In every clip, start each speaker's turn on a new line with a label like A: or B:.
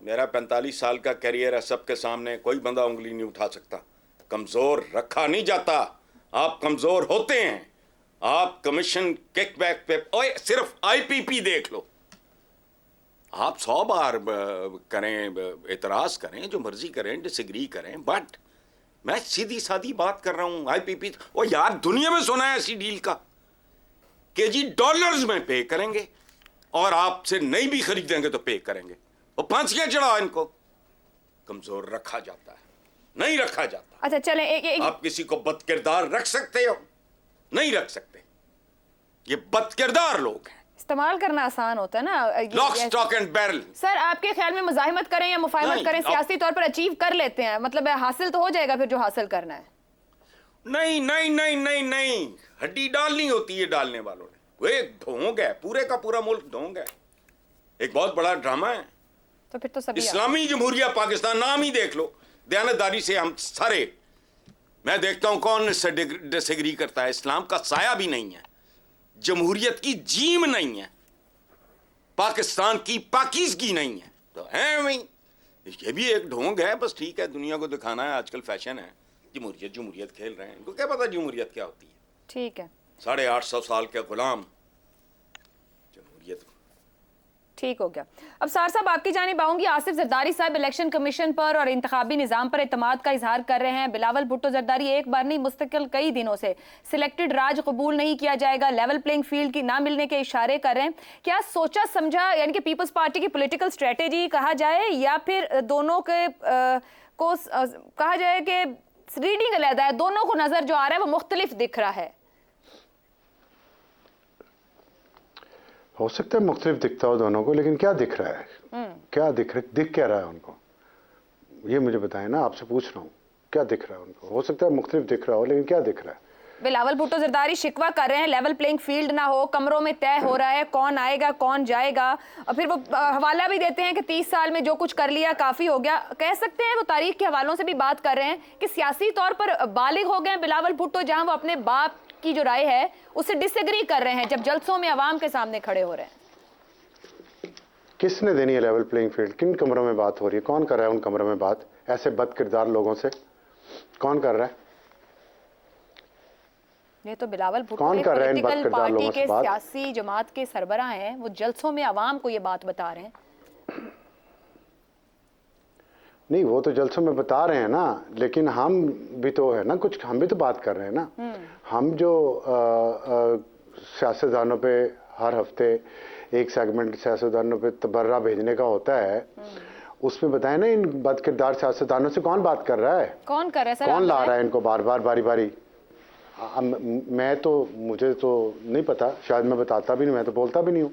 A: میرا 45 سال کا کیریئر ہے سب کے سامنے, کوئی بندہ انگلی نہیں اٹھا سکتا. کمزور رکھا نہیں جاتا, آپ کمزور ہوتے ہیں. آپ کمیشن کک بیک پہ صرف آئی پی پی دیکھ لو, آپ 100 بار کریں اعتراض کریں, جو مرضی کریں, ڈس ایگری کریں, بٹ میں سیدھی سادھی بات کر رہا ہوں. آئی پی پی یار دنیا میں سنا ہے ایسی ڈیل کا کہ جی ڈالرز میں پے کریں گے اور آپ سے نہیں بھی خریدیں گے تو پے کریں گے. وہ پھانسیاں چڑھا ان کو. کمزور رکھا جاتا ہے, نہیں رکھا جاتا.
B: اچھا چلیں,
A: آپ کسی کو بد کردار رکھ سکتے ہو؟ نہیں رکھ سکتے. یہ بد کردار لوگ ہیں.
B: استعمال کرنا آسان ہوتا ہے نا.
A: Lock stock and barrel.
B: Sir آپ کے خیال میں مزاحمت کریں یا مفاہمت کریں سیاسی طور پر اچیو کر لیتے ہیں, مطلب حاصل تو ہو جائے گا پھر جو حاصل کرنا ہے؟
A: نہیں نہیں نہیں نہیں نہیں, ہڈی ڈالنی ہوتی ہے ڈالنے والوں نے. وہ ایک ڈھونگ ہے, پورے کا پورا ملک ڈھونگ ہے, ایک بہت بڑا ڈرامہ ہے.
B: تو پھر تو سبھی
A: اسلامی جمہوریہ پاکستان, نام ہی دیکھ لو. دیانتداری سے ہم سارے, میں دیکھتا ہوں کون اس سے ڈس ایگری کرتا ہے. اسلام کا سایہ بھی نہیں ہے, جمہوریت کی جیم نہیں ہے, پاکستان کی پاکیزگی نہیں ہے, تو ہے وہیں. یہ بھی ایک ڈھونگ ہے, بس ٹھیک ہے, دنیا کو دکھانا ہے, آج کل فیشن ہے. جمہوریت جمہوریت کھیل رہے ہیں, ان کو کیا پتا جمہوریت کیا ہوتی ہے.
B: ٹھیک ہے,
A: 850 سال کے غلام جمہوریت.
B: ٹھیک ہو گیا. اب سار صاحب آپ کی جانب آؤں گی. آصف زرداری صاحب الیکشن کمیشن پر اور انتخابی نظام پر اعتماد کا اظہار کر رہے ہیں. بلاول بھٹو زرداری ایک بار نہیں مستقل کئی دنوں سے سلیکٹڈ راج قبول نہیں کیا جائے گا, لیول پلینگ فیلڈ کی نہ ملنے کے اشارے کر رہے ہیں. کیا سوچا سمجھا, یعنی کہ پیپلز پارٹی کی پولیٹیکل اسٹریٹجی کہا جائے, یا پھر دونوں کے کو کہا جائے کہ ریڈنگ علیحدہ ہے, دونوں کو نظر جو آ رہا ہے وہ مختلف دکھ رہا ہے؟
C: ہو سکتا ہے مختلف دکھتا ہو دونوں کو, لیکن کیا دکھ رہا ہے؟ کیا دکھ کیا رہا ہے ان کو, یہ مجھے بتائیں نا, آپ سے پوچھ رہا ہوں کیا دکھ رہا ہے ان کو. ہو سکتا ہے مختلف دکھ رہا ہو, لیکن کیا دکھ رہا ہے؟
B: بلاول بھٹو زرداری شکوہ کر رہے ہیں لیول پلینگ فیلڈ نہ ہو, کمروں میں طے ہو رہا ہے کون آئے گا کون جائے گا, اور پھر وہ حوالہ بھی دیتے ہیں کہ 30 سال میں جو کچھ کر لیا کافی ہو گیا. کہہ سکتے ہیں وہ تاریخ کے حوالوں سے بھی بات کر رہے ہیں کہ سیاسی طور پر بالغ ہو گئے ہیں بلاول بھٹو, جہاں وہ اپنے باپ کی جو رائے ہے اس سے ڈس ایگری کر رہے ہیں جب جلسوں میں عوام کے سامنے کھڑے ہو رہے ہیں.
C: کس نے دینی ہے لیول پلینگ فیلڈ؟ کن کمروں میں بات ہو رہی ہے؟ کون کر رہا ہے ان کمروں میں بات ایسے بد کردار لوگوں سے؟ کون کر رہا ہے؟
B: یہ تو بلاول بھٹو
C: کون کر رہا ہے ان بد
B: پولیٹیکل
C: کردار
B: پارٹی
C: لوگوں
B: کے
C: سے بات؟
B: سیاسی جماعت کے سربراہ ہیں, وہ جلسوں میں عوام کو یہ بات بتا رہے ہیں.
C: نہیں, وہ تو جلسوں میں بتا رہے ہیں نا, لیکن ہم بھی تو ہے نا, کچھ ہم بھی تو بات کر رہے ہیں نا. ہم جو سیاستدانوں پہ ہر ہفتے ایک سیگمنٹ سیاستدانوں پہ تبرہ بھیجنے کا ہوتا ہے, اس میں بتائیں نا ان بد کردار سیاستدانوں سے کون بات کر رہا ہے,
B: کون کر رہا ہے سر,
C: کون لا رہا ہے ان کو بار بار باری باری. میں تو مجھے تو نہیں پتا, شاید میں بتاتا بھی نہیں, میں تو بولتا بھی نہیں ہوں.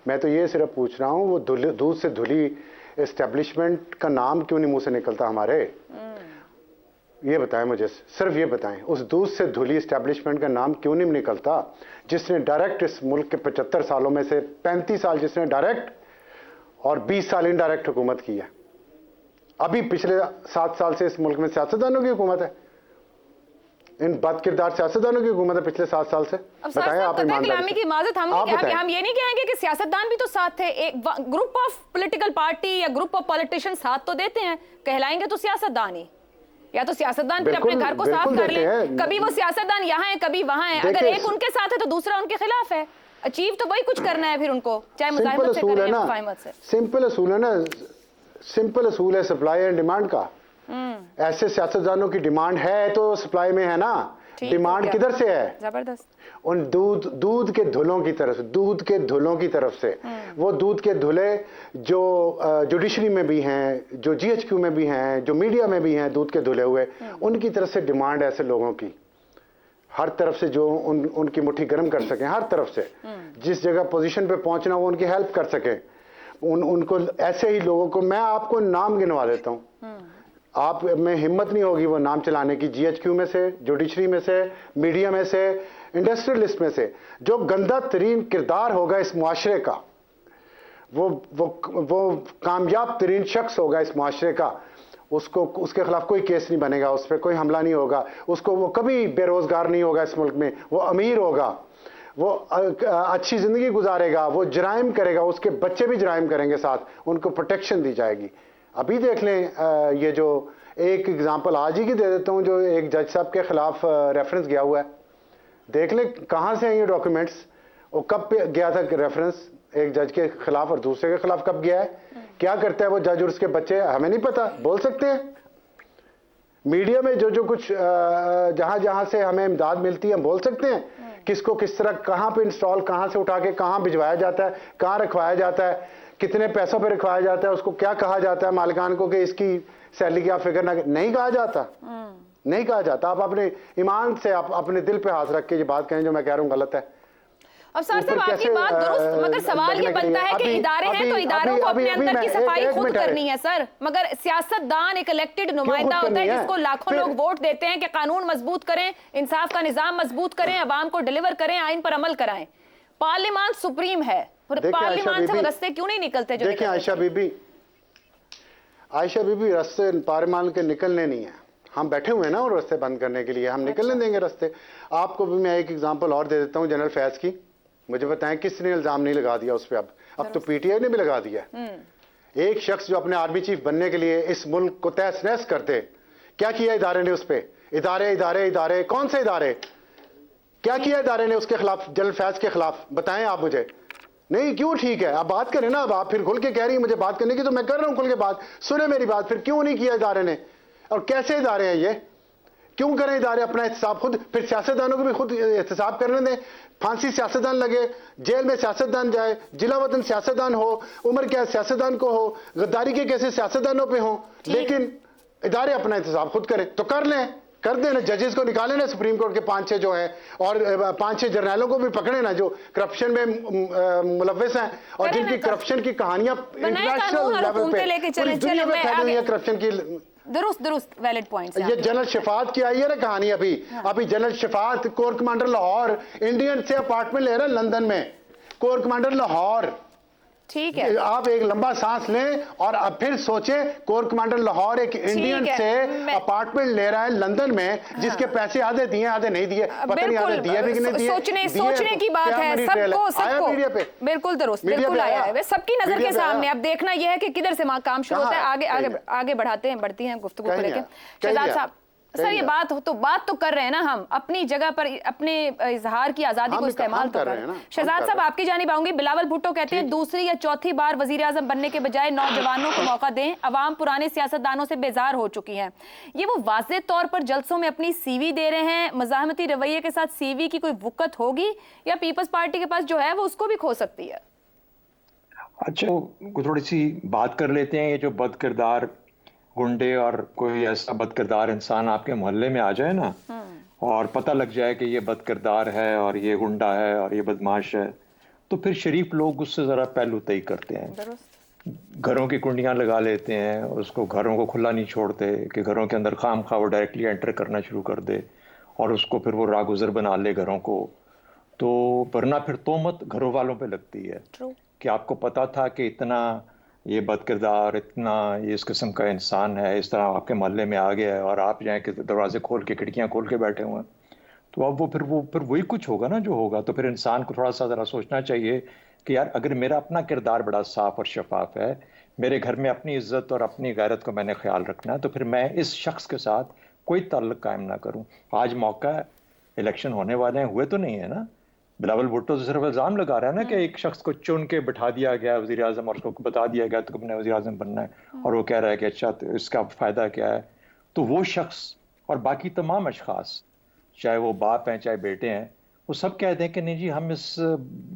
C: میں تو یہ صرف پوچھ رہا ہوں وہ دودھ سے دھلی اسٹیبلشمنٹ کا نام کیوں نہیں منہ سے نکلتا ہمارے؟ یہ بتائیں مجھے, صرف یہ بتائیں, اس دودھ سے دھلی اسٹیبلشمنٹ کا نام کیوں نہیں نکلتا جس نے ڈائریکٹ اس ملک کے 75 سالوں میں سے 35 سال جس نے ڈائریکٹ اور 20 سال انڈائریکٹ حکومت کی ہے. ابھی پچھلے 7 سال سے اس ملک میں سیاستدانوں کی حکومت ہے, ان بد کردار سیاستدانوں کی حکومت ہے پچھلے 7 سال سے. بتائیں آپ
B: کلامی کی معذرت, ہم یہ نہیں کہیں گے کہ سیاستدان بھی تو ساتھ تھے, ایک گروپ آف پولیٹیکل پارٹی یا گروپ آف پولیٹیشین ساتھ تو دیتے ہیں, کہلائیں گے تو سیاستدان ہی. یا تو سیاستدان پھر اپنے گھر کو صاف کر لیں, کبھی وہ سیاستدان یہاں ہیں کبھی وہاں ہیں, اگر ایک ان کے ساتھ ہے تو دوسرا ان کے خلاف ہے. اچیو تو وہی کچھ کرنا ہے پھر ان کو, چاہے مزاحمت سے کریں یا مفاہمت سے.
C: سمپل اصول ہے نا, سمپل اصول ہے سپلائی اینڈ ڈیمانڈ کا. ایسے سیاستدانوں کی ڈیمانڈ ہے تو سپلائی میں ہے نا, ڈیمانڈ کدھر سے ہے؟
B: زبردست.
C: ان دودھ کے دھلوں کی طرف, دودھ کے دھلوں کی طرف سے, وہ دودھ کے دھلے جو جوڈیشری میں بھی ہیں, جو جی ایچ کیو میں بھی ہیں, جو میڈیا میں بھی ہیں, دودھ کے دھلے ہوئے, ان کی طرف سے ڈیمانڈ ایسے لوگوں کی, ہر طرف سے جو ان کی مٹھی گرم کر سکیں, ہر طرف سے جس جگہ پوزیشن پہ پہنچنا وہ ان کی ہیلپ کر سکیں, ان کو ایسے ہی لوگوں کو. میں آپ کو نام گنوا دیتا ہوں, آپ میں ہمت نہیں ہوگی وہ نام چلانے کی, جی ایچ کیو میں سے, جوڈیشری میں سے, میڈیا میں سے, انڈسٹریلسٹ میں سے. جو گندہ ترین کردار ہوگا اس معاشرے کا, وہ کامیاب ترین شخص ہوگا اس معاشرے کا, اس کے خلاف کوئی کیس نہیں بنے گا, اس پہ کوئی حملہ نہیں ہوگا, وہ کبھی بے روزگار نہیں ہوگا اس ملک میں, وہ امیر ہوگا. وہ اچھی زندگی گزارے گا, وہ جرائم کرے گا, اس کے بچے بھی جرائم کریں گے ساتھ, ان کو پروٹیکشن دی جائے گی. ابھی دیکھ لیں یہ جو ایک اگزامپل آج ہی کی دے دیتا ہوں, جو ایک جج صاحب کے خلاف ریفرنس گیا ہوا ہے, دیکھ لیں کہاں سے ہیں یہ ڈاکیومنٹس, وہ کب گیا تھا ریفرنس ایک جج کے خلاف اور دوسرے کے خلاف کب گیا ہے, کیا کرتا ہے وہ جج اور اس کے بچے, ہمیں نہیں پتا. بول سکتے ہیں میڈیا میں جو کچھ جہاں جہاں سے ہمیں امداد ملتی ہے ہم بول سکتے ہیں کس کو کس طرح کہاں پہ انسٹال, کہاں سے اٹھا کے کہاں بھجوایا جاتا ہے, کہاں رکھوایا جاتا ہے, کتنے پیسوں پہ رکھوایا جاتا ہے, اس کو کیا کہا جاتا ہے مالکان کو کہ اس کی سیلری کی آپ فکر نہ, نہیں کہا جاتا, نہیں کہا جاتا. آپ اپنے ایمان سے آپ اپنے دل پہ ہاتھ رکھ کے یہ بات کہیں جو میں کہہ رہا ہوں غلط ہے.
B: اب سر صاحب آپ کی بات درست, مگر سوال یہ بنتا ہے کہ ادارے ہیں تو اداروں کو اپنے اندر کی صفائی خود کرنی ہے سر, مگر سیاست دان ایک الیکٹڈ نمائندہ ہوتا ہے جس کو لاکھوں لوگ ووٹ دیتے ہیں کہ قانون مضبوط کریں, انصاف کا نظام مضبوط کریں, عوام کو ڈیلیور کریں, آئین پر عمل کرائیں. پارلیمان سپریم ہے, پارلیمان سے وہ رستے کیوں نہیں نکلتے جو
C: دیکھیں عائشہ بی بی رستے پارلیمان کے نکلنے نہیں ہیں, ہم بیٹھے ہوئے ہیں نا وہ رستے بند کرنے کے لیے, ہم نکلنے دیں گے رستے. آپ کو بھی میں ایک اگزامپل اور دے دیتا ہوں جنرل فیض کی, مجھے بتائیں کس نے الزام نہیں لگا دیا اس پہ, اب تو پی ٹی آئی نے بھی لگا دیا. ایک شخص جو اپنے آرمی چیف بننے کے لیے اس ملک کو تہس نہس کرتے, کیا کیا ادارے نے اس پہ, ادارے کون سے ادارے, کیا کیا ادارے نے اس کے خلاف, جنرل فیض کے خلاف, بتائیں آپ مجھے. نہیں کیوں, ٹھیک ہے آپ بات کریں نا, اب آپ پھر کھل کے کہہ رہی ہیں مجھے بات کرنے کی, تو میں کر رہا ہوں کھل کے بات, سنیں میری بات. پھر کیوں نہیں کیا ادارے نے, اور کیسے ادارے ہیں یہ, کیوں کریں ادارے اپنا احتساب خود, پھر سیاستدانوں کو بھی خود احتساب کرنے دیں. پھانسی سیاستدان لگے, جیل میں سیاستدان جائے, جلا وطن سیاستدان ہو, عمر کیا سیاستدان کو ہو, غداری کے کیسے سیاستدانوں پہ ہوں, لیکن ادارے اپنا احتساب خود کریں تو کر لیں, کر دیں نا. ججز کو نکالیں نا سپریم کورٹ کے 5-6 جو ہیں, اور 5-6 جرنیلوں کو بھی پکڑے نا جو کرپشن میں ملوث ہیں, اور جن کی کرپشن کی کہانیاں انٹرنیشنل لیول پہ پوری دنیا میں پھیلی ہوئی ہے کرپشن کی.
B: درست ویلڈ پوائنٹس.
C: یہ جنرل شفاعت کی آئی ہے نا کہانی, ابھی جنرل شفاعت کور کمانڈر لاہور انڈین سے اپارٹمنٹ لے رہا ہے لندن میں, کور کمانڈر لاہور. ٹھیک ہے, آپ ایک لمبا سانس لیں اور اب پھر سوچیں, کور کمانڈر لاہور ایک انڈین سے اپارٹمنٹ لے رہا ہے لندن میں, جس کے پیسے آدھے دیے آدھے نہیں دیے, پتہ نہیں آدھے دیے بھی کہ نہیں دیے.
B: سوچنے کی بات ہے, سب کو بالکل درست, بالکل آیا ہے, سب کی نظر کے سامنے. اب دیکھنا یہ ہے کہ کدھر سے کام شروع ہوتا ہے. آگے بڑھتی ہیں گفتگو کو لے کے. شہزاد صاحب سر یہ بات تو کر رہے ہیں نا, ہم اپنی جگہ پر اپنے اظہار کی آزادی کو استعمال تو کر رہے ہیں. شہزاد صاحب آپ کی جانب آؤں گی. بلاول بھٹو کہتے ہیں دوسری یا چوتھی بار وزیر اعظم بننے کے بجائے نوجوانوں کو موقع دیں, عوام پرانے سیاستدانوں سے بیزار ہو چکی ہے. یہ وہ واضح طور پر جلسوں میں اپنی سی وی دے رہے ہیں, مزاحمتی رویے کے ساتھ سی وی کی کوئی وقت ہوگی, یا پیپلز پارٹی کے پاس جو ہے وہ اس کو بھی کھو سکتی ہے؟
D: اچھا تھوڑی سی بات کر لیتے ہیں. یہ جو بد کردار گنڈے اور کوئی ایسا بد کردار انسان آپ کے محلے میں آ جائے نا, اور پتہ لگ جائے کہ یہ بد کردار ہے اور یہ گنڈا ہے اور یہ بدماش ہے, تو پھر شریف لوگ اس سے ذرا پہلو طئی کرتے ہیں, گھروں کی کنڈیاں لگا لیتے ہیں, اس کو گھروں کو کھلا نہیں چھوڑتے کہ گھروں کے اندر خام خواہ وہ ڈائریکٹلی انٹر کرنا شروع کر دے, اور اس کو پھر وہ راگزر بنا لے گھروں کو. تو ورنہ پھر تہمت گھروں والوں پہ لگتی ہے کہ آپ کو پتا تھا کہ اتنا یہ بد کردار, اتنا یہ اس قسم کا انسان ہے, اس طرح آپ کے محلے میں آ گیا ہے, اور آپ جائیں کہ دروازے کھول کے کھڑکیاں کھول کے بیٹھے ہوئے ہیں. تو اب وہ پھر وہی کچھ ہوگا نا جو ہوگا. تو پھر انسان کو تھوڑا سا ذرا سوچنا چاہیے کہ یار اگر میرا اپنا کردار بڑا صاف اور شفاف ہے, میرے گھر میں اپنی عزت اور اپنی غیرت کو میں نے خیال رکھنا ہے, تو پھر میں اس شخص کے ساتھ کوئی تعلق قائم نہ کروں. آج موقع ہے, الیکشن ہونے والے ہیں, ہوئے تو نہیں ہے نا. بلاول بھٹو تو صرف الزام لگا رہا ہے نا کہ ایک شخص کو چن کے بٹھا دیا گیا وزیر اعظم, اور اس کو بتا دیا گیا تو نے وزیر اعظم بننا ہے, اور وہ کہہ رہا ہے کہ اچھا اس کا فائدہ کیا ہے. تو وہ شخص اور باقی تمام اشخاص, چاہے وہ باپ ہیں چاہے بیٹے ہیں, وہ سب کہتے ہیں کہ نہیں جی ہم اس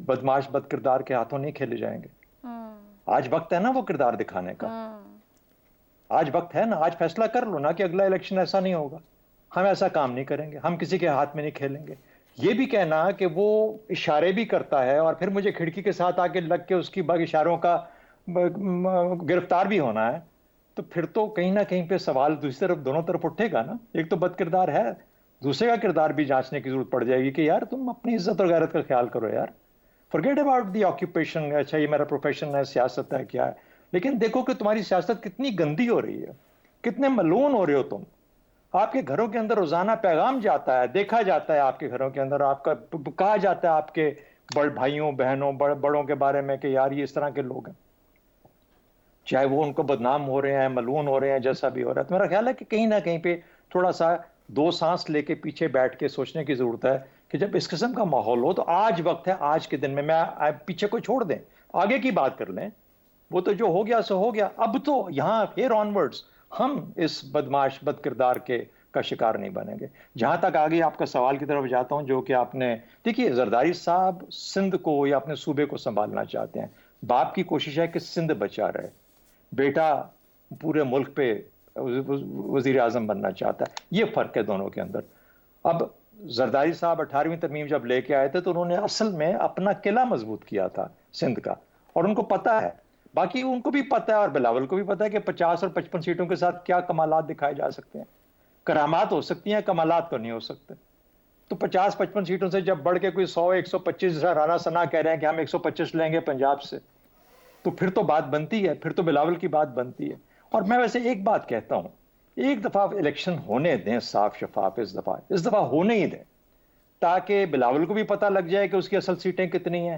D: بدماش بد کردار کے ہاتھوں نہیں کھیلے جائیں گے. آج وقت ہے نا وہ کردار دکھانے کا, آج وقت ہے نا. آج فیصلہ کر لو نا کہ اگلا الیکشن ایسا نہیں ہوگا, ہم ایسا کام نہیں کریں گے, ہم کسی کے ہاتھ میں نہیں کھیلیں گے. یہ بھی کہنا کہ وہ اشارے بھی کرتا ہے اور پھر مجھے کھڑکی کے ساتھ آ کے لگ کے اس کی اشاروں کا گرفتار بھی ہونا ہے, تو پھر تو کہیں نہ کہیں پہ سوال دوسری طرف دونوں طرف اٹھے گا نا. ایک تو بد کردار ہے, دوسرے کا کردار بھی جانچنے کی ضرورت پڑ جائے گی کہ یار تم اپنی عزت اور غیرت کا خیال کرو یار. forget about the occupation, اچھا یہ میرا پروفیشن ہے, سیاست ہے, کیا ہے, لیکن دیکھو کہ تمہاری سیاست کتنی گندی ہو رہی ہے, کتنے ملون ہو رہے ہو تم. آپ کے گھروں کے اندر روزانہ پیغام جاتا ہے، دیکھا جاتا ہے آپ کے گھروں کے اندر، آپ کا کہا جاتا ہے آپ کے بڑے بھائیوں بہنوں بڑوں کے بارے میں کہ یار یہ اس طرح کے لوگ ہیں، چاہے وہ ان کو بدنام ہو رہے ہیں، ملعون ہو رہے ہیں، جیسا بھی ہو رہا ہے. تو میرا خیال ہے کہ کہیں نہ کہیں پہ تھوڑا سا دو سانس لے کے پیچھے بیٹھ کے سوچنے کی ضرورت ہے کہ جب اس قسم کا ماحول ہو تو آج وقت ہے، آج کے دن میں پیچھے کو چھوڑ دیں، آگے کی بات کر لیں. وہ تو جو ہو گیا سو ہو گیا. اب تو یہاں پھر آنورڈز ہم اس بدماش بد کردار کا شکار نہیں بنیں گے. جہاں تک آگے آپ کا سوال کی طرف جاتا ہوں جو کہ آپ نے دیکھیے، زرداری صاحب سندھ کو یا اپنے صوبے کو سنبھالنا چاہتے ہیں. باپ کی کوشش ہے کہ سندھ بچا رہے، بیٹا پورے ملک پہ وزیر اعظم بننا چاہتا ہے. یہ فرق ہے دونوں کے اندر. اب زرداری صاحب 18ویں ترمیم جب لے کے آئے تھے تو انہوں نے اصل میں اپنا قلعہ مضبوط کیا تھا سندھ کا، اور ان کو پتا ہے، باقی ان کو بھی پتا ہے اور بلاول کو بھی پتا ہے کہ 50 اور 55 سیٹوں کے ساتھ کیا کمالات دکھائے جا سکتے ہیں. کرامات ہو سکتی ہیں، کمالات تو نہیں ہو سکتے. تو 50-55 سیٹوں سے جب بڑھ کے کوئی 100-125 جیسا رانا ثنا کہہ رہے ہیں کہ ہم 125 لیں گے پنجاب سے، تو پھر تو بات بنتی ہے، پھر تو بلاول کی بات بنتی ہے. اور میں ویسے ایک بات کہتا ہوں، ایک دفعہ الیکشن ہونے دیں صاف شفاف، اس دفعہ ہونے ہی دیں، تاکہ بلاول کو بھی پتہ لگ جائے کہ اس کی اصل سیٹیں کتنی ہیں،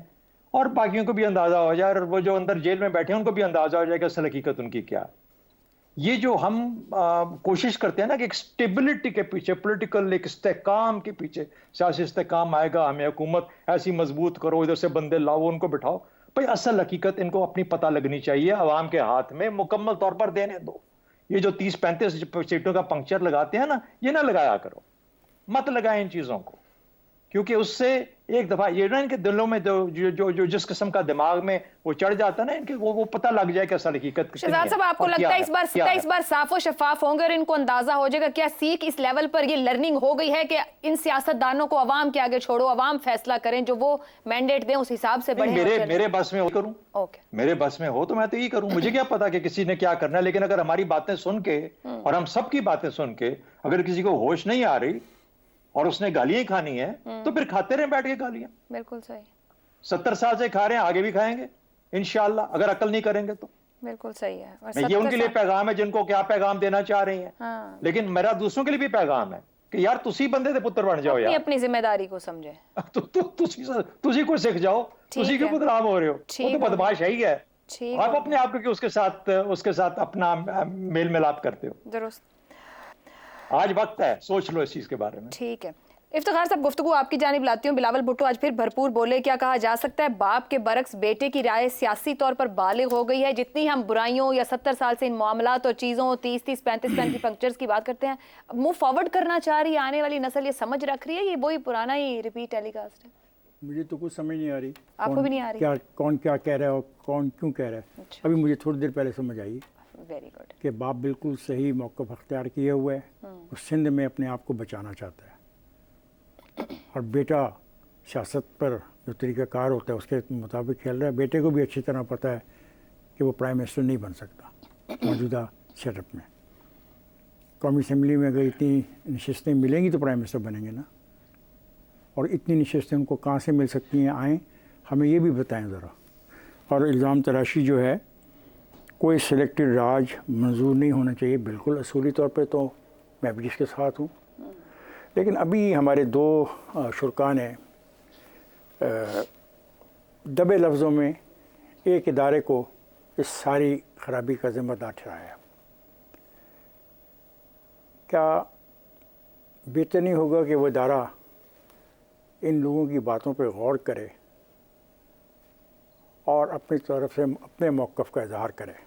D: اور باقیوں کو بھی اندازہ ہو جائے، اور وہ جو اندر جیل میں بیٹھے ہیں ان کو بھی اندازہ ہو جائے کہ اصل حقیقت ان کی کیا ہے. یہ جو ہم کوشش کرتے ہیں نا کہ ایک سٹیبلٹی کے پیچھے، پولیٹیکل ایک استحکام کے پیچھے، سیاسی استحکام آئے گا، ہمیں حکومت ایسی مضبوط کرو، ادھر سے بندے لاؤ، ان کو بٹھاؤ. بھائی اصل حقیقت ان کو اپنی پتہ لگنی چاہیے، عوام کے ہاتھ میں مکمل طور پر دینے دو. یہ جو 30-35 سیٹوں کا پنکچر لگاتے ہیں نا، یہ نہ لگایا کرو، مت لگائیں ان چیزوں کو، کیونکہ اس سے ایک دفعہ یہ نا ان کے دلوں میں جو جس قسم کا دماغ میں وہ چڑھ جاتا ہے نا، ان کے وہ پتہ لگ جائے کہ اصل حقیقت کتنی ہے.
B: شہزاد صاحب، آپ کو لگتا ہے اس بار صاف و شفاف ہوں گے اور ان کو اندازہ ہو جائے گا؟ کیا سیکھ اس لیول پر یہ لرننگ ہو گئی ہے کہ ان سیاست دانوں کو عوام کے آگے چھوڑو، عوام فیصلہ کریں، جو وہ مینڈیٹ دیں اس حساب سے بڑھیں؟
D: میرے بس میں ہو کروں، میرے بس میں ہو تو میں تو یہ کروں. مجھے کیا پتا کہ کسی نے کیا کرنا ہے، لیکن اگر ہماری باتیں سن کے اور ہم سب کی باتیں سن کے اگر کسی کو ہوش نہیں آ رہی اور اس نے گالیاں کھانی ہیں تو پھر کھاتے رہیں بیٹھ کے گالیاں.
B: بالکل صحیح.
D: 70 سال سے کھا رہے ہیں، آگے بھی کھائیں گے انشاءاللہ، اگر عقل نہیں کریں گے تو.
B: بالکل صحیح ہے.
D: یہ ان کے لیے پیغام ہے جن کو کیا پیغام دینا چاہ رہی ہیں. لیکن میرا دوسروں کے لیے بھی پیغام ہے کہ یار تسی بندے دے پتر بن جاؤ، یار
B: اپنی ذمہ داری کو سمجھیں،
D: تسی کو سیکھ جاؤ، تسی کیوں بدنام ہو رہے ہو؟ وہ تو بدماش ہے ہی ہے. آپ اپنے آپ کو اس کے ساتھ اپنا میل ملاپ کرتے ہو.
B: درست.
D: آج وقت ہے، سوچ لو اس چیز کے بارے میں.
B: ٹھیک ہے. افتخار صاحب، گفتگو آپ کی جانب لاتی ہوں. بلاول بھٹو آج پھر بھرپور بولے. کیا کہا جا سکتا ہے باپ کے برعکس بیٹے کی رائے سیاسی طور پر بالغ ہو گئی ہے؟ جتنی ہم برائیوں یا 70 سال سے ان معاملات اور چیزوں 30-35 پنکچرز کی بات کرتے ہیں، موو فارورڈ کرنا چاہ رہی ہے آنے والی نسل، یہ سمجھ رکھ رہی ہے، یہ وہی پرانا ہی ریپیٹ ٹیلی کاسٹ ہے؟
E: مجھے تو کچھ سمجھ نہیں آ رہی.
B: آپ کو بھی نہیں آ رہی؟
E: کون کیا کہہ رہا ہے اور کون کیوں کہہ رہا ہے. ابھی مجھے تھوڑی دیر پہلے سمجھ آئی
B: ویری گڈ
E: کہ باپ بالکل صحیح موقف اختیار کیے ہوئے ہے، وہ سندھ میں اپنے آپ کو بچانا چاہتا ہے، اور بیٹا سیاست پر جو طریقہ کار ہوتا ہے اس کے مطابق کھیل رہا ہے. بیٹے کو بھی اچھی طرح پتہ ہے کہ وہ پرائم منسٹر نہیں بن سکتا موجودہ سیٹ اپ میں. قومی اسمبلی میں اگر اتنی نشستیں ملیں گی تو پرائم منسٹر بنیں گے نا، اور اتنی نشستیں ان کو کہاں سے مل سکتی ہیں؟ آئیں ہمیں یہ بھی بتائیں ذرا. اور الزام تراشی جو ہے، کوئی سلیکٹڈ راج منظور نہیں ہونا چاہیے. بالکل اصولی طور پہ تو میں بھی اس کے ساتھ ہوں، لیکن ابھی ہمارے دو شرکاء نے دبے لفظوں میں ایک ادارے کو اس ساری خرابی کا ذمہ دار ٹھہرایا. کیا بہتر نہیں ہوگا کہ وہ ادارہ ان لوگوں کی باتوں پہ غور کرے اور اپنی طرف سے اپنے موقف کا اظہار کرے؟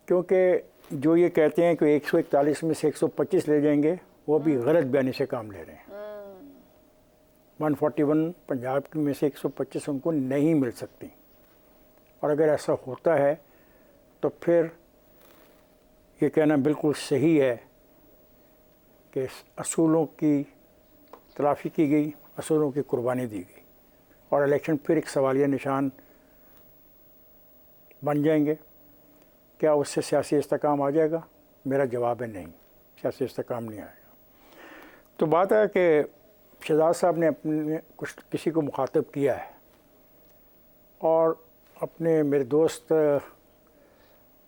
E: کیونکہ جو یہ کہتے ہیں کہ 141 میں سے 125 لے جائیں گے، وہ بھی غلط بیانی سے کام لے رہے ہیں. 141 پنجاب میں سے 125 ان کو نہیں مل سکتی، اور اگر ایسا ہوتا ہے تو پھر یہ کہنا بالکل صحیح ہے کہ اصولوں کی تلافی کی گئی، اصولوں کی قربانی دی گئی، اور الیکشن پھر ایک سوالیہ نشان بن جائیں گے. کیا اس سے سیاسی استحکام آ جائے گا؟ میرا جواب ہے نہیں، سیاسی استحکام نہیں آئے گا. تو بات ہے کہ شہزاد صاحب نے اپنے کسی کو مخاطب کیا ہے، اور اپنے میرے دوست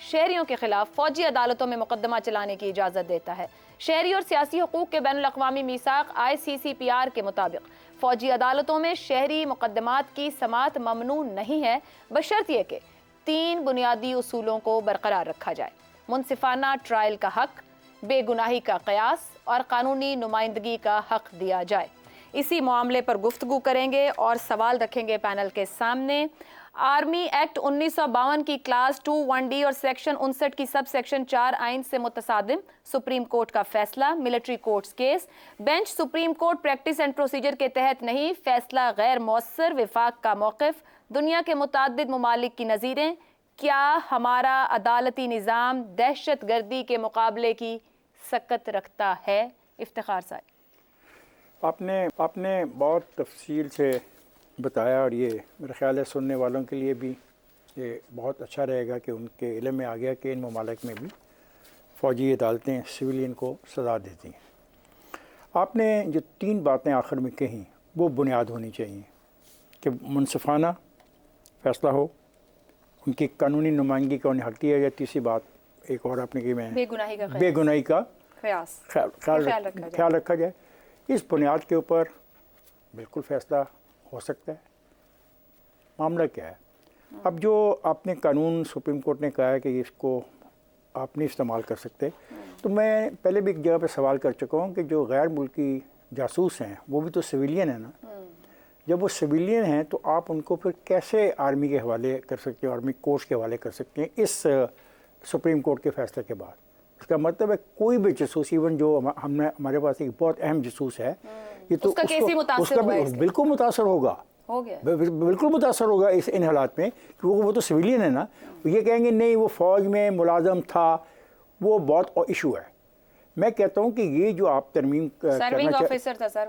B: شہریوں کے خلاف فوجی عدالتوں میں مقدمہ چلانے کی اجازت دیتا ہے۔ شہری اور سیاسی حقوق کے بین الاقوامی میثاق ICCPR کے مطابق فوجی عدالتوں میں شہری مقدمات کی سماعت ممنوع نہیں ہے، بشرط یہ کہ 3 بنیادی اصولوں کو برقرار رکھا جائے: منصفانہ ٹرائل کا حق، بے گناہی کا قیاس اور قانونی نمائندگی کا حق دیا جائے۔ اسی معاملے پر گفتگو کریں گے اور سوال رکھیں گے پینل کے سامنے۔ آرمی ایکٹ 1952 کی کلاس 2(1)(d) اور سیکشن 59 کی سب سیکشن 4 آئین سے متصادم، سپریم کورٹ کا فیصلہ، military courts case, bench supreme court practice and procedure کے تحت نہیں، فیصلہ غیر مؤثر، وفاق کا موقف، دنیا کے متعدد ممالک کی نظیریں، کیا ہمارا عدالتی نظام دہشت گردی کے مقابلے کی سکت رکھتا ہے؟ افتخار صاحب،
E: آپ نے بہت تفصیل سے بتایا، اور یہ میرا خیال ہے سننے والوں کے لیے بھی یہ بہت اچھا رہے گا کہ ان کے علم میں آ گیا کہ ان ممالک میں بھی فوجی عدالتیں سویلین کو سزا دیتی ہیں۔ آپ نے جو 3 باتیں آخر میں کہیں وہ بنیاد ہونی چاہیے کہ منصفانہ فیصلہ ہو، ان کی قانونی نمائندگی کا انہیں حق دیا جائے۔ تیسری بات ایک اور آپ نے کہ میں
B: بے
E: گناہی کا خیال رکھا جائے۔ اس بنیاد کے اوپر بالکل فیصلہ ہو سکتا ہے۔ معاملہ کیا ہے؟ اب جو آپ نے قانون سپریم کورٹ نے کہا ہے کہ اس کو آپ نہیں استعمال کر سکتے، تو میں پہلے بھی ایک جگہ پہ سوال کر چکا ہوں کہ جو غیر ملکی جاسوس ہیں وہ بھی تو سویلین ہیں نا۔ جب وہ سویلین ہیں تو آپ ان کو پھر کیسے آرمی کے حوالے کر سکتے ہیں، آرمی کورٹس کے حوالے کر سکتے ہیں اس سپریم کورٹ کے فیصلے کے بعد؟ اس کا مطلب ہے کوئی بھی جاسوس، ایون جو ہمارے پاس ایک بہت اہم جاسوس ہے، یہ تو اس کا بھی بالکل متاثر ہوگا، بالکل متاثر ہوگا ان حالات میں، کیونکہ وہ تو سویلین ہے نا۔ یہ کہیں گے نہیں وہ فوج میں ملازم تھا، وہ بہت ایشو ہے۔ میں کہتا ہوں کہ یہ جو آپ ترمیم
B: سرونگ آفیسر تھا سر،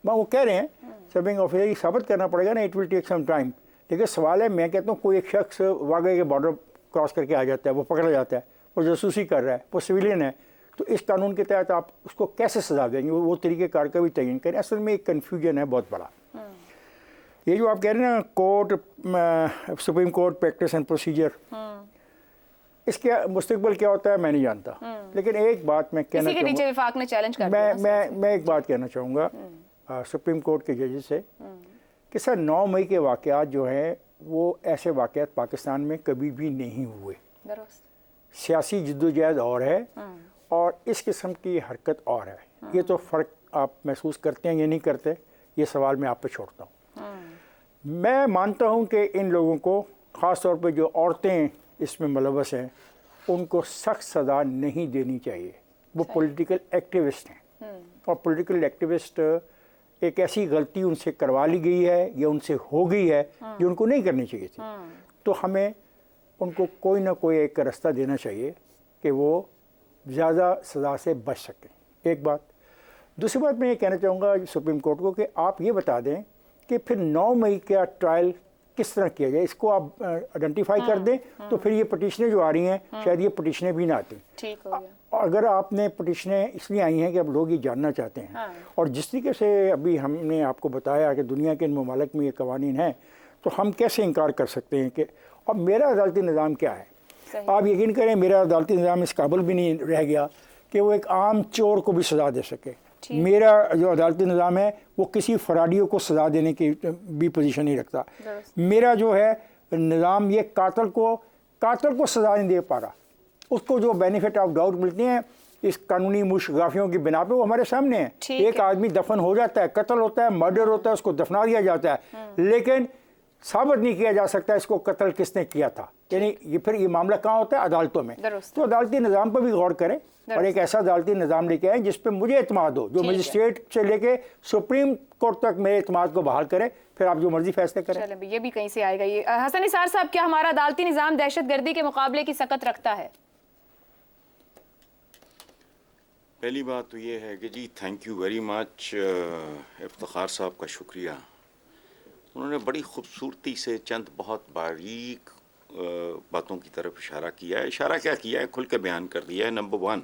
E: وہ کہہ رہے ہیں سرونگ آفیسر، یہ ثابت کرنا پڑے گا نا، it will take some time. لیکن سوال ہے، میں کہتا ہوں کوئی ایک شخص واقعی کے بارڈر کراس کر کے آ جاتا ہے، وہ پکڑا جاتا ہے، وہ جاسوسی کر رہا ہے، وہ سویلین ہے، تو اس قانون کے تحت آپ اس کو کیسے سزا دیں گے؟ وہ طریقہ کار کا بھی تعین کریں۔ اصل میں ایک کنفیوژن ہے بہت بڑا۔ یہ جو آپ کہہ رہے ہیں نا court, supreme court practice and procedure, اس کے مستقبل کیا ہوتا ہے میں نہیں جانتا، لیکن ایک بات میں کہنا ایک بات کہنا چاہوں گا سپریم کورٹ کے ججز سے کہ سر 9 مئی کے واقعات جو ہیں وہ ایسے واقعات پاکستان میں کبھی بھی نہیں ہوئے۔ سیاسی جدوجہد اور ہے اور اس قسم کی حرکت اور ہے۔ یہ تو فرق آپ محسوس کرتے ہیں یا نہیں کرتے، یہ سوال میں آپ پہ چھوڑتا ہوں۔ میں مانتا ہوں کہ ان لوگوں کو، خاص طور پہ جو عورتیں اس میں ملوث ہیں، ان کو سخت سزا نہیں دینی چاہیے۔ وہ پولیٹیکل ایکٹیوسٹ ہیں، اور پولیٹیکل ایکٹیوسٹ ایک ایسی غلطی ان سے کروا لی گئی ہے یا ان سے ہو گئی ہے جو ان کو نہیں کرنی چاہیے تھی، تو ہمیں ان کو کوئی نہ کوئی ایک راستہ دینا چاہیے کہ وہ زیادہ سزا سے بچ سکیں۔ ایک بات۔ دوسری بات میں یہ کہنا چاہوں گا سپریم کورٹ کو کہ آپ یہ بتا دیں کہ پھر 9 مئی کا ٹرائل کس طرح کیا جائے، اس کو آپ آئیڈینٹیفائی کر دیں، تو پھر یہ پٹیشنیں جو آ رہی ہیں شاید یہ پٹیشنیں بھی نہ آتی۔ اگر آپ نے پٹیشنیں اس لیے آئی ہیں کہ اب لوگ یہ جاننا چاہتے ہیں، اور جس طریقے سے ابھی ہم نے آپ کو بتایا کہ دنیا کے ان ممالک میں یہ قوانین ہیں، تو ہم کیسے انکار کر سکتے ہیں کہ اب میرا عدالتی نظام کیا ہے؟ آپ یقین کریں میرا عدالتی نظام اس قابل بھی نہیں رہ گیا کہ وہ ایک عام چور کو بھی سزا دے سکے۔ میرا جو عدالتی نظام ہے وہ کسی فراڈیوں کو سزا دینے کی بھی پوزیشن نہیں رکھتا۔ میرا جو ہے نظام یہ قاتل کو سزا نہیں دے پا رہا۔ اس کو جو بینیفٹ آف ڈاؤٹ ملتے ہیں اس قانونی مشغافیوں کی بنا پہ وہ ہمارے سامنے ہیں۔ ایک آدمی دفن ہو جاتا ہے، قتل ہوتا ہے، مرڈر ہوتا ہے، اس کو دفنا دیا جاتا ہے، لیکن ثابت نہیں کیا جا سکتا اس کو قتل کس نے کیا تھا۔ یعنی یہ معاملہ کہاں ہوتا ہے؟ عدالتوں میں۔ تو عدالتی نظام پر بھی غور کریں اور ایک ایسا عدالتی نظام لے کے آئیں جس پہ مجھے اعتماد ہو، جو مجسٹریٹ سے لے کے سپریم کورٹ تک میرے اعتماد کو بحال کرے، پھر آپ جو مرضی فیصلے کریں۔
B: یہ بھی کہیں سے آئے گا۔ یہ حسن نثار صاحب، کیا ہمارا عدالتی نظام دہشت گردی کے مقابلے کی سکت رکھتا ہے؟
A: پہلی بات تو یہ ہے کہ جی thank you very much, Iftikhar Sahab کا شکریہ۔ انہوں نے بڑی خوبصورتی سے چند بہت باریک باتوں کی طرف اشارہ کیا ہے۔ اشارہ کیا کیا ہے؟ کھل کے بیان کر دیا ہے۔ نمبر 1،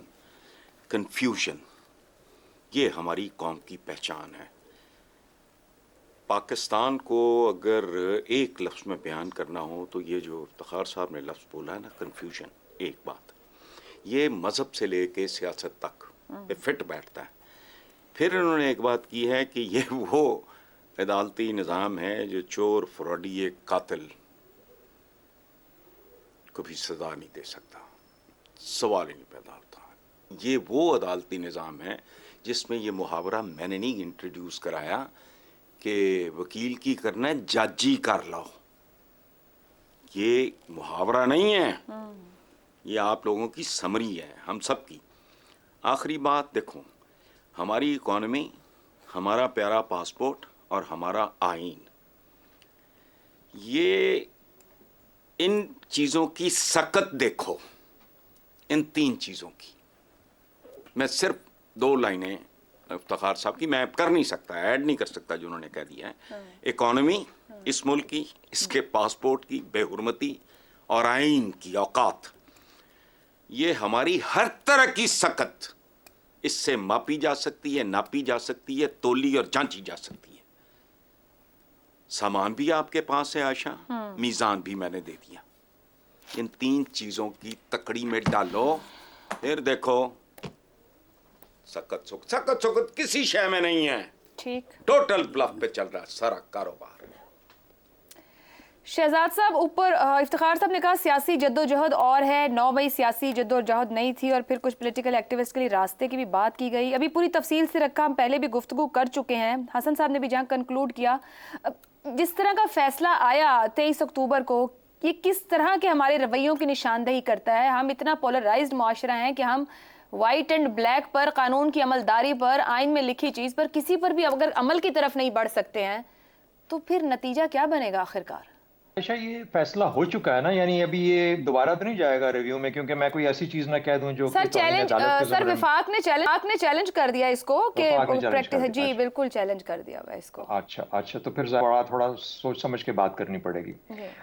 A: کنفیوژن، یہ ہماری قوم کی پہچان ہے۔ پاکستان کو اگر ایک لفظ میں بیان کرنا ہو تو یہ جو افتخار صاحب نے لفظ بولا ہے نا، کنفیوژن، ایک بات یہ مذہب سے لے کے سیاست تک یہ فٹ بیٹھتا ہے. پھر انہوں نے ایک بات کی ہے کہ یہ وہ عدالتی نظام ہے جو چور، فراڈی، قاتل کو بھی سزا نہیں دے سکتا، سوال ہی نہیں پیدا ہوتا. یہ وہ عدالتی نظام ہے جس میں یہ محاورہ میں نے نہیں انٹروڈیوس کرایا کہ وکیل کی کرنا ہے جج ہی کر لو. یہ محاورہ نہیں ہے، یہ آپ لوگوں کی سمری ہے، ہم سب کی. آخری بات دیکھو، ہماری اکانومی، ہمارا پیارا پاسپورٹ اور ہمارا آئین، یہ ان چیزوں کی سکت دیکھو، ان 3 چیزوں کی. میں صرف 2 لائنیں افتخار صاحب کی میں کر نہیں سکتا، ایڈ نہیں کر سکتا جو انہوں نے کہہ دیا ہے. اکانومی اس ملک کی، اس کے پاسپورٹ کی بے حرمتی اور آئین کی اوقات، یہ ہماری ہر طرح کی سکت اس سے ماپی جا سکتی ہے، ناپی جا سکتی ہے، تولی اور جانچی جا سکتی ہے. سامان بھی آپ کے پاس ہے عائشہ، میزان بھی میں نے دے دیا. ان 3 چیزوں کی تکڑی میں ڈالو، پھر دیکھو سکت کسی شے میں نہیں ہے.
B: ٹھیک.
A: ٹوٹل بلف پہ چل رہا سارا کاروبار.
B: شہزاد صاحب، اوپر افتخار صاحب نے کہا سیاسی جدوجہد اور ہے، 9 مئی سیاسی جدوجہد نہیں تھی، اور پھر کچھ پولیٹیکل ایکٹیوسٹ کے لیے راستے کی بھی بات کی گئی. ابھی پوری تفصیل سے رکھا، ہم پہلے بھی گفتگو کر چکے ہیں، حسن صاحب نے بھی جہاں کنکلوڈ کیا. جس طرح کا فیصلہ آیا 23 اکتوبر کو، یہ کس طرح کے ہمارے رویوں کی نشاندہی کرتا ہے؟ ہم اتنا پولرائزڈ معاشرہ ہیں کہ ہم وائٹ اینڈ بلیک پر، قانون کی عملداری پر، آئین میں لکھی چیز پر کسی پر بھی اگر عمل کی طرف نہیں بڑھ سکتے ہیں تو پھر نتیجہ کیا بنے گا آخرکار؟
D: اچھا، یہ فیصلہ ہو چکا ہے نا، یعنی ابھی یہ دوبارہ تو نہیں جائے گا ریویو میں، کیونکہ میں کوئی ایسی چیز نہ کہہ دوں جو
B: سر وفاق نے چیلنج کر دیا اس کو کہ جی بالکل چیلنج کر دیا ہوا اس کو.
D: اچھا تو پھر تھوڑا سوچ سمجھ کے بات کرنی پڑے گی.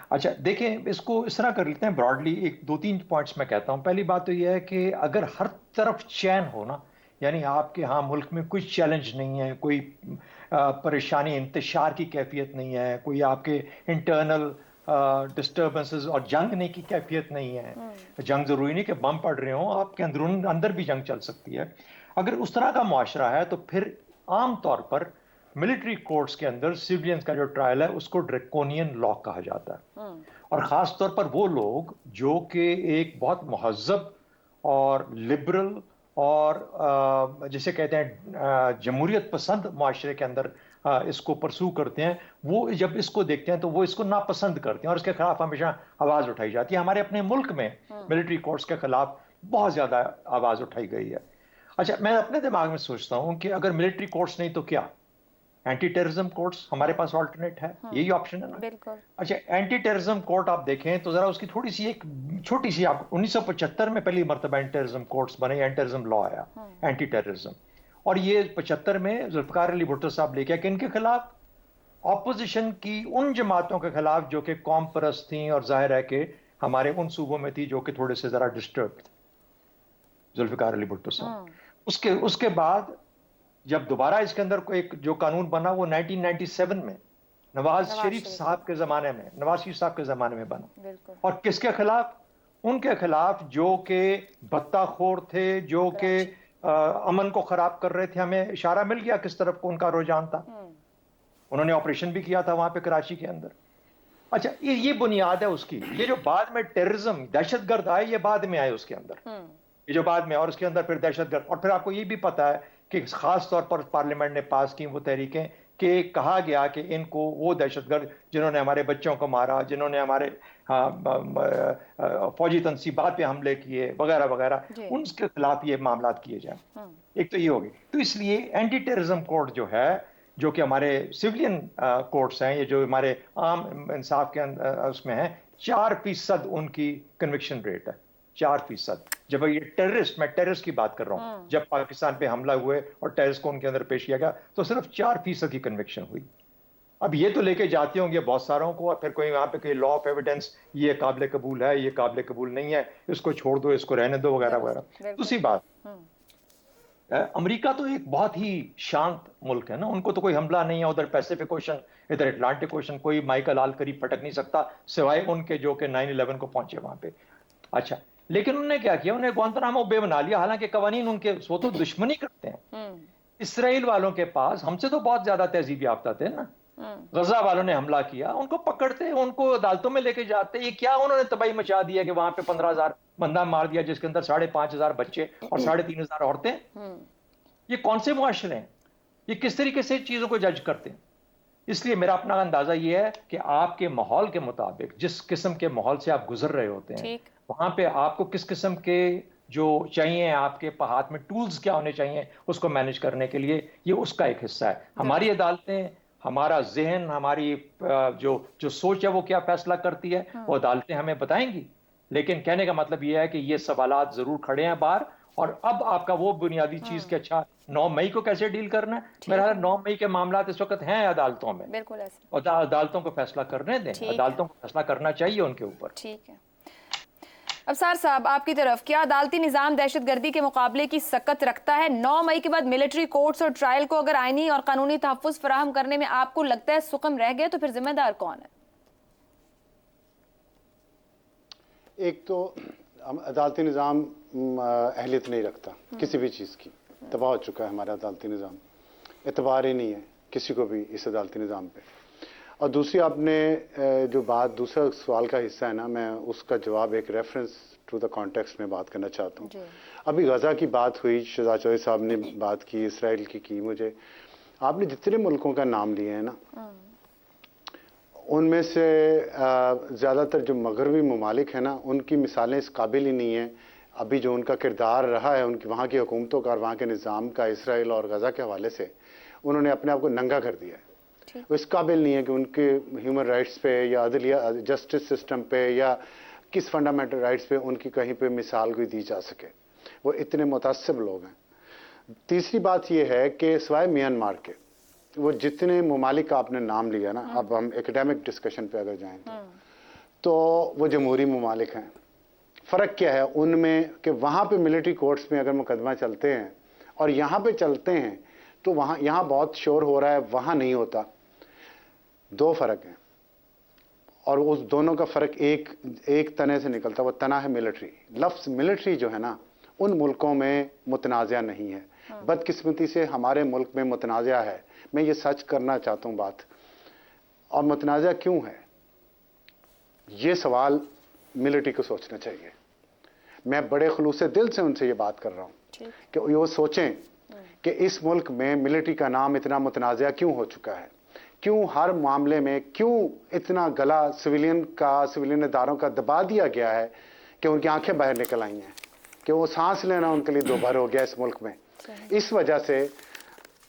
D: اچھا دیکھیں، اس کو اس طرح کر لیتے ہیں براڈلی. ایک 2-3 پوائنٹس میں کہتا ہوں. پہلی بات تو یہ ہے کہ اگر ہر طرف چین ہو نا، یعنی آپ کے ہاں ملک میں کوئی چیلنج نہیں ہے، کوئی پریشانی انتشار کی کیفیت نہیں ہے، کوئی آپ کے انٹرنل ڈسٹربنسز اور جنگ نہیں کی کیفیت نہیں ہے. جنگ ضروری نہیں کہ بم پڑ رہے ہوں، آپ کے اندر بھی جنگ چل سکتی ہے. اگر اس طرح کا معاشرہ ہے تو پھر عام طور پر ملٹری کورٹس کے اندر سیولینز کا جو ٹرائل ہے اس کو ڈریکونین لا کہا جاتا ہے. اور خاص طور پر وہ لوگ جو کہ ایک بہت مہذب اور لبرل اور جسے کہتے ہیں جمہوریت پسند معاشرے کے اندر اس کو پرسو کرتے ہیں، وہ جب اس کو دیکھتے ہیں تو وہ اس کو ناپسند کرتے ہیں اور اس کے خلاف ہمیشہ آواز اٹھائی جاتی ہے. ہمارے اپنے ملک میں ملٹری کورٹس کے خلاف بہت زیادہ آواز اٹھائی گئی ہے. اچھا، میں اپنے دماغ میں سوچتا ہوں کہ اگر ملٹری کورٹس نہیں تو کیا؟ اینٹی ٹیررزم کورٹس ہمارے پاس آلٹرنیٹ ہے، یہی آپشن ہے نا.
B: بالکل.
D: اچھا، اینٹی ٹیررزم کورٹ آپ دیکھیں تو ذرا اس کی تھوڑی سی ایک چھوٹی سی، آپ 1975 میں پہلی مرتبہ اینٹی ٹیررزم کورٹس بنے، اینٹی ٹیررزم لا آیا، اینٹی ٹیررزم. اور یہ 75 میں ذوالفقار علی بھٹو صاحب لے کے کہ ان کے خلاف اپوزیشن کی ان جماعتوں کے خلاف جو کہ قوم پرست تھیں اور ظاہر ہے کہ ہمارے ان صوبوں میں تھی جو کہ تھوڑے سے ذرا ڈسٹرب تھے، ذوالفقار علی بھٹو صاحب. اس کے بعد جب دوبارہ اس کے اندر کوئی ایک جو قانون بنا وہ 1997 میں نواز شریف صاحب کے زمانے میں بنا. اور کس کے خلاف؟ ان کے خلاف جو کہ بتہ خور تھے، جو کہ امن کو خراب کر رہے تھے. ہمیں اشارہ مل گیا کس طرف کو ان کا رجحان تھا. انہوں نے آپریشن بھی کیا تھا وہاں پہ کراچی کے اندر. اچھا، یہ بنیاد ہے اس کی. یہ جو بعد میں ٹیررزم، دہشت گرد آئے، یہ بعد میں آئے اس کے اندر، یہ جو بعد میں، اور اس کے اندر پھر دہشت گرد. اور پھر آپ کو یہ بھی پتا ہے کہ خاص طور پر پارلیمنٹ نے پاس کی وہ تحریکیں کہ کہا گیا کہ ان کو وہ دہشت گرد جنہوں نے ہمارے بچوں کو مارا، جنہوں نے ہمارے فوجی تنصیبات پہ حملے کیے وغیرہ وغیرہ، ان کے خلاف یہ معاملات کیے جائیں. ایک تو یہ ہوگی. تو اس لیے اینٹی ٹیررزم کورٹ جو ہے، جو کہ ہمارے سیولین کورٹس ہیں، یہ جو ہمارے عام انصاف کے اس میں ہیں، 4% ان کی کنوکشن ریٹ ہے. 4%. جب یہ ٹیررسٹ، میں ٹیررسٹ کی بات کر رہا ہوں، جب پاکستان پہ حملہ ہوئے اور ٹیررسٹ کو ان کے اندر پیش کیا گیا تو صرف 4% کی کنوکشن ہوئی. اب یہ تو لے کے جاتے ہوں گے بہت ساروں کو، اور پھر کوئی وہاں پہ کوئی لا آف ایویڈنس، یہ قابل قبول ہے، یہ قابل قبول نہیں ہے، اس کو چھوڑ دو، اس کو رہنے دو، وغیرہ وغیرہ. دوسری بات، امریکہ تو ایک بہت ہی شانت ملک ہے نا, ان کو تو کوئی حملہ نہیں ہے ادھر پیسیفک اوشن ادھر اٹلانٹک اوشن, کوئی مائیکل آل قریب پٹک نہیں سکتا سوائے ان کے جو کہ 9/11 کو پہنچے وہاں پہ. اچھا لیکن انہوں نے کیا کیا, انہیں گوانتانامو بے بنا لیا, حالانکہ قوانین ان کے وہ تو دشمنی کرتے ہیں. اسرائیل والوں کے پاس ہم سے تو بہت زیادہ تہذیب یافتہ تھے نا, غزہ والوں نے حملہ کیا, ان کو پکڑتے, ان کو عدالتوں میں لے کے جاتے, یہ کیا انہوں نے تباہی مچا دیا کہ وہاں پہ 15,000 بندہ مار دیا جس کے اندر 5,500 بچے اور 3,500 عورتیں. یہ کون سے معاشرے ہیں, یہ کس طریقے سے چیزوں کو جج کرتے ہیں. اس لیے میرا اپنا اندازہ یہ ہے کہ آپ کے ماحول کے مطابق جس قسم کے ماحول سے آپ گزر رہے ہوتے ہیں وہاں پہ آپ کو کس قسم کے جو چاہیے آپ کے ہاتھ میں ٹولز کیا ہونے چاہیے اس کو مینج کرنے کے لیے, یہ اس کا ایک حصہ ہے. ہماری عدالتیں, ہمارا ذہن, ہماری جو سوچ ہے وہ کیا فیصلہ کرتی ہے وہ عدالتیں ہمیں بتائیں گی. لیکن کہنے کا مطلب یہ ہے کہ یہ سوالات ضرور کھڑے ہیں باہر, اور اب آپ کا وہ بنیادی چیز کہ اچھا 9 مئی کو کیسے ڈیل کرنا ہے. میرا خیال 9 مئی کے معاملات اس وقت ہیں عدالتوں میں,
B: بالکل ایسے,
D: اور عدالتوں کو فیصلہ کرنے دیں, عدالتوں کو فیصلہ کرنا چاہیے ان کے اوپر.
B: ٹھیک ہے. ابصار صاحب آپ کی طرف, کیا عدالتی نظام دہشت گردی کے مقابلے کی سکت رکھتا ہے؟ 9 مئی کے بعد ملٹری کورٹس اور ٹرائل کو اگر آئینی اور قانونی تحفظ فراہم کرنے میں آپ کو لگتا ہے سقم رہ گئے تو پھر ذمہ دار کون ہے؟
C: ایک تو عدالتی نظام اہلیت نہیں رکھتا کسی بھی چیز کی, تباہ ہو چکا ہے ہمارا عدالتی نظام, اعتبار ہی نہیں ہے کسی کو بھی اس عدالتی نظام پہ. اور دوسری آپ نے جو بات, دوسرا سوال کا حصہ ہے نا, میں اس کا جواب ایک ریفرنس ٹو دا کانٹیکسٹ میں بات کرنا چاہتا ہوں. ابھی غزہ کی بات ہوئی, شہزاد چودھری صاحب نے بات کی, اسرائیل کی مجھے, آپ نے جتنے ملکوں کا نام لیے ہیں نا, ان میں سے زیادہ تر جو مغربی ممالک ہیں نا, ان کی مثالیں اس قابل ہی نہیں ہیں. ابھی جو ان کا کردار رہا ہے ان کی وہاں کی حکومتوں کا اور وہاں کے نظام کا اسرائیل اور غزہ کے حوالے سے, انہوں نے اپنے آپ کو ننگا کر دیا ہے. وہ اس قابل نہیں ہے کہ ان کے ہیومن رائٹس پہ یا عدلیہ جسٹس سسٹم پہ یا کس فنڈامنٹل رائٹس پہ ان کی کہیں پہ مثال کوئی دی جا سکے. وہ اتنے متعصب لوگ ہیں. تیسری بات یہ ہے کہ سوائے میانمار کے وہ جتنے ممالک آپ نے نام لیا نا, اب ہم ایکڈیمک ڈسکشن پہ اگر جائیں تو وہ جمہوری ممالک ہیں. فرق کیا ہے ان میں کہ وہاں پہ ملٹری کورٹس میں اگر مقدمہ چلتے ہیں اور یہاں پہ چلتے ہیں تو وہاں یہاں بہت شور ہو رہا ہے, وہاں نہیں ہوتا. دو فرق ہیں, اور اس دونوں کا فرق ایک تنے سے نکلتا, وہ تنا ہے ملٹری. لفظ ملٹری جو ہے نا ان ملکوں میں متنازع نہیں ہے. بدقسمتی سے ہمارے ملک میں متنازع ہے. میں یہ سچ کرنا چاہتا ہوں بات. اور متنازع کیوں ہے یہ سوال ملٹری کو سوچنا چاہیے. میں بڑے خلوص دل سے ان سے یہ بات کر رہا ہوں کہ وہ سوچیں کہ اس ملک میں ملٹری کا نام اتنا متنازع کیوں ہو چکا ہے, کیوں ہر معاملے میں کیوں اتنا گلا سویلین اداروں کا دبا دیا گیا ہے کہ ان کی آنکھیں باہر نکل آئی ہیں, کہ وہ سانس لینا ان کے لیے دوبھر ہو گیا اس ملک میں. اس وجہ سے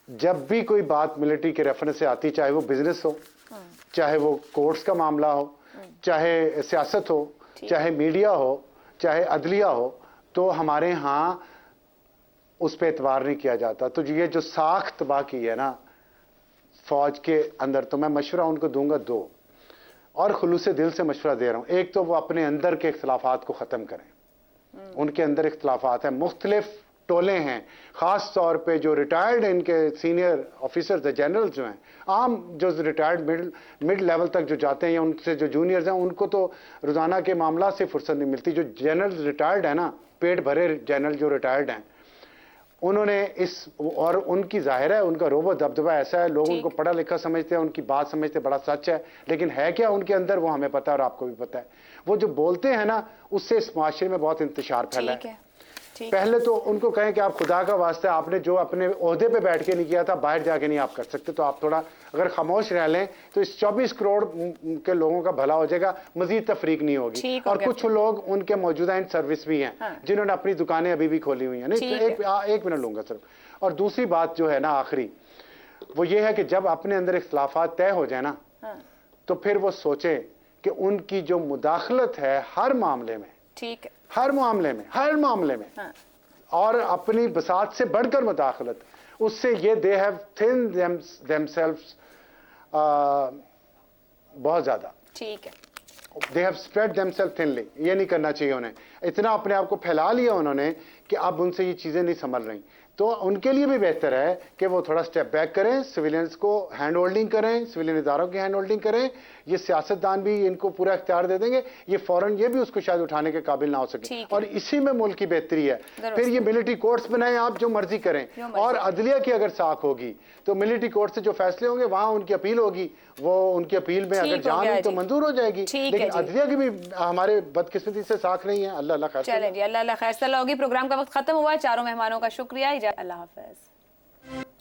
C: جب بھی کوئی بات ملٹری کے ریفرنس سے آتی, چاہے وہ بزنس ہو, چاہے وہ کورٹس کا معاملہ ہو, چاہے سیاست ہو, چاہے میڈیا ہو, چاہے عدلیہ ہو, تو ہمارے ہاں اس پہ اعتبار نہیں کیا جاتا. تو یہ جو ساکھ تباہ کی ہے نا فوج کے اندر, تو میں مشورہ ان کو دوں گا دو, اور خلوص دل سے مشورہ دے رہا ہوں. ایک تو وہ اپنے اندر کے اختلافات کو ختم کریں. ان کے اندر اختلافات ہیں, مختلف ٹولے ہیں, خاص طور پہ جو ریٹائرڈ ان کے سینئر آفیسرز جنرل جو ہیں, عام جو ریٹائرڈ مڈ لیول تک جو جاتے ہیں یا ان سے جو جونیئرز ہیں, ان کو تو روزانہ کے معاملات سے فرصت نہیں ملتی. جو جنرل ریٹائرڈ ہیں نا, پیٹ بھرے جنرل جو ریٹائرڈ ہیں, انہوں نے اور ان کی ظاہر ہے ان کا روب و دبدبہ ایسا ہے, لوگ ان کو پڑھا لکھا سمجھتے ہیں, ان کی بات سمجھتے بڑا سچ ہے, لیکن ہے کیا ان کے اندر وہ ہمیں پتہ ہے اور آپ کو بھی پتہ ہے. وہ جو بولتے ہیں نا اس سے اس معاشرے میں بہت انتشار پھیلا ہے. پہلے تو ان کو کہیں کہ آپ خدا کا واسطہ آپ نے جو اپنے عہدے پہ بیٹھ کے نہیں کیا تھا باہر جا کے نہیں آپ کر سکتے, تو آپ تھوڑا اگر خاموش رہ لیں تو اس 24 کروڑ کے لوگوں کا بھلا ہو جائے گا, مزید تفریق نہیں ہوگی. اور کچھ لوگ ان کے موجودہ ان سروس بھی ہیں جنہوں نے اپنی دکانیں ابھی بھی کھولی ہوئی ہیں. نہیں, ایک منٹ لوں گا صرف. اور دوسری بات جو ہے نا آخری, وہ یہ ہے کہ جب اپنے اندر اختلافات طے ہو جائیں نا تو پھر وہ سوچیں کہ ان کی جو مداخلت ہے ہر معاملے میں, ہر معاملے میں اور اپنی بساط سے بڑھ کر مداخلت, اس سے یہ they have thinned themselves بہت زیادہ. ٹھیک ہے, they have spread themselves thinly. یہ نہیں کرنا چاہیے انہیں. اتنا اپنے آپ کو پھیلا لیا انہوں نے کہ اب ان سے یہ چیزیں نہیں سنبھل رہی. تو ان کے لیے بھی بہتر ہے کہ وہ تھوڑا سٹیپ بیک کریں, سویلینز کو ہینڈ ہولڈنگ کریں, سویلین اداروں کی ہینڈ ہولڈنگ کریں. یہ سیاستدان بھی ان کو پورا اختیار دے دیں گے, یہ فوراً یہ بھی اس کو شاید اٹھانے کے قابل نہ ہو سکے, اور اسی میں ملک کی بہتری ہے. پھر یہ ملٹری کورٹس بنائیں, آپ جو مرضی کریں, اور عدلیہ کی اگر ساکھ ہوگی تو ملٹری کورٹ سے جو فیصلے ہوں گے وہاں ان کی اپیل ہوگی, وہ ان کی اپیل میں اگر جان ہوئی تو منظور ہو جائے گی. لیکن عدلیہ کی بھی ہمارے بدقسمتی سے ساکھ نہیں ہے. اللہ اللہ خیر.
B: چلیں جی, اللہ اللہ خیر صلاح ہوگی. پروگرام کا وقت ختم ہوا ہے. چاروں مہمانوں کا شکریہ. اللہ حافظ.